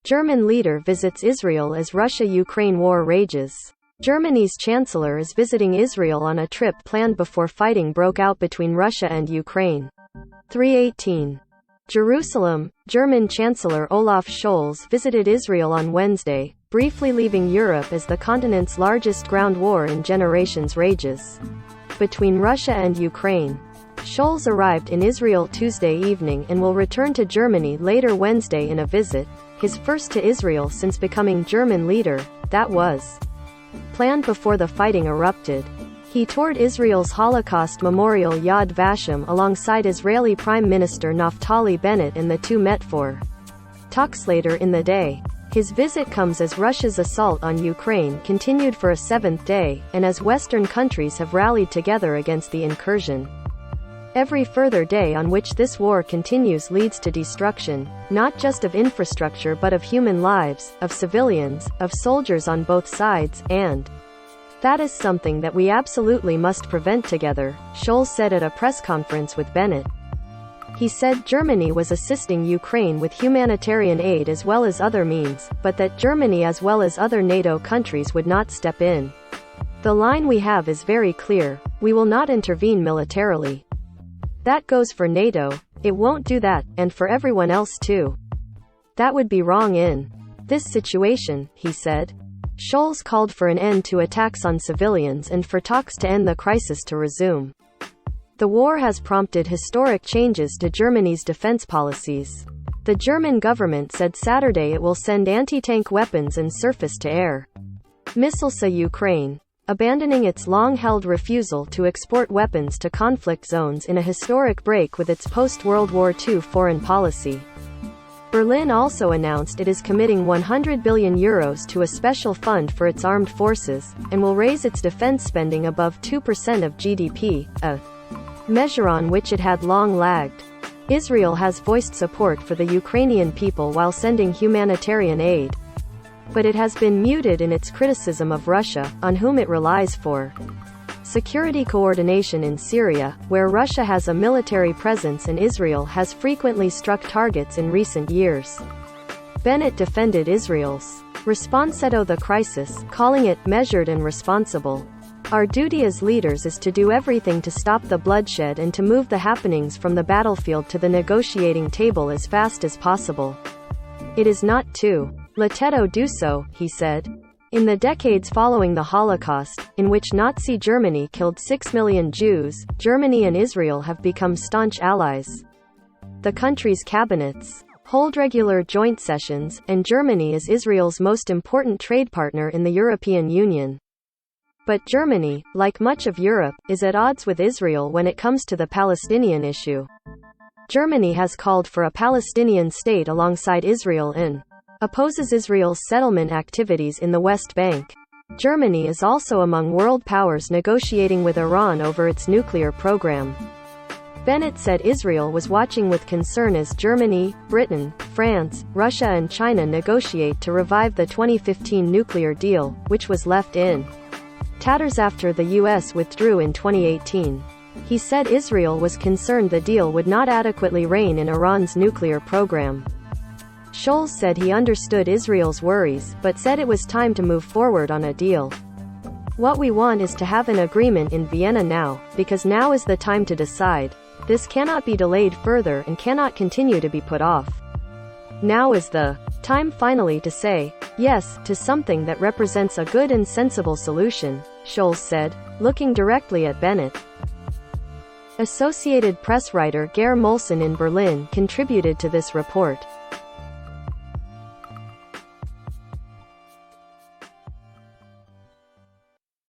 German leader visits Israel as Russia-Ukraine war rages. Germany's chancellor is visiting Israel on a trip planned before fighting broke out between Russia and Ukraine. 3:18. Jerusalem. German Chancellor Olaf Scholz visited Israel on Wednesday, briefly leaving Europe as the continent's largest ground war in generations rages between Russia and Ukraine. Scholz arrived in Israel Tuesday evening and will return to Germany later Wednesday in a visit, his first to Israel since becoming German leader, that was planned before the fighting erupted. He toured Israel's Holocaust memorial Yad Vashem alongside Israeli Prime Minister Naftali Bennett, and the two met for talks later in the day. His visit comes as Russia's assault on Ukraine continued for a seventh day, and as Western countries have rallied together against the incursion. Every further day on which this war continues leads to destruction, not just of infrastructure but of human lives, of civilians, of soldiers on both sides, and that is something that we absolutely must prevent together, Scholz said at a press conference with Bennett. He said Germany was assisting Ukraine with humanitarian aid as well as other means, but that Germany as well as other NATO countries would not step in. The line we have is very clear: we will not intervene militarily. That goes for NATO, it won't do that, and for everyone else too. That would be wrong in this situation, he said. Scholz called for an end to attacks on civilians and for talks to end the crisis to resume. The war has prompted historic changes to Germany's defense policies. The German government said Saturday it will send anti-tank weapons and surface-to-air missiles to Ukraine, abandoning its long-held refusal to export weapons to conflict zones in a historic break with its post-World War II foreign policy. Berlin also announced it is committing €100 billion to a special fund for its armed forces, and will raise its defense spending above 2% of GDP, a measure on which it had long lagged. Israel has voiced support for the Ukrainian people while sending humanitarian aid, but it has been muted in its criticism of Russia, on whom it relies for security coordination in Syria, where Russia has a military presence and Israel has frequently struck targets in recent years. Bennett defended Israel's response to the crisis, calling it measured and responsible. Our duty as leaders is to do everything to stop the bloodshed and to move the happenings from the battlefield to the negotiating table as fast as possible. It is not to let it do so, he said. In the decades following the Holocaust, in which Nazi Germany killed 6 million Jews, Germany and Israel have become staunch allies. The countries' cabinets hold regular joint sessions, and Germany is Israel's most important trade partner in the European Union. But Germany, like much of Europe, is at odds with Israel when it comes to the Palestinian issue. Germany has called for a Palestinian state alongside Israel and opposes Israel's settlement activities in the West Bank. Germany is also among world powers negotiating with Iran over its nuclear program. Bennett said Israel was watching with concern as Germany, Britain, France, Russia and China negotiate to revive the 2015 nuclear deal, which was left in tatters after the U.S. withdrew in 2018. He said Israel was concerned the deal would not adequately rein in Iran's nuclear program. Scholz said he understood Israel's worries, but said it was time to move forward on a deal. What we want is to have an agreement in Vienna now, because now is the time to decide. This cannot be delayed further and cannot continue to be put off. Now is the time finally to say yes to something that represents a good and sensible solution, Scholz said, looking directly at Bennett. Associated Press writer Ger Molson in Berlin contributed to this report.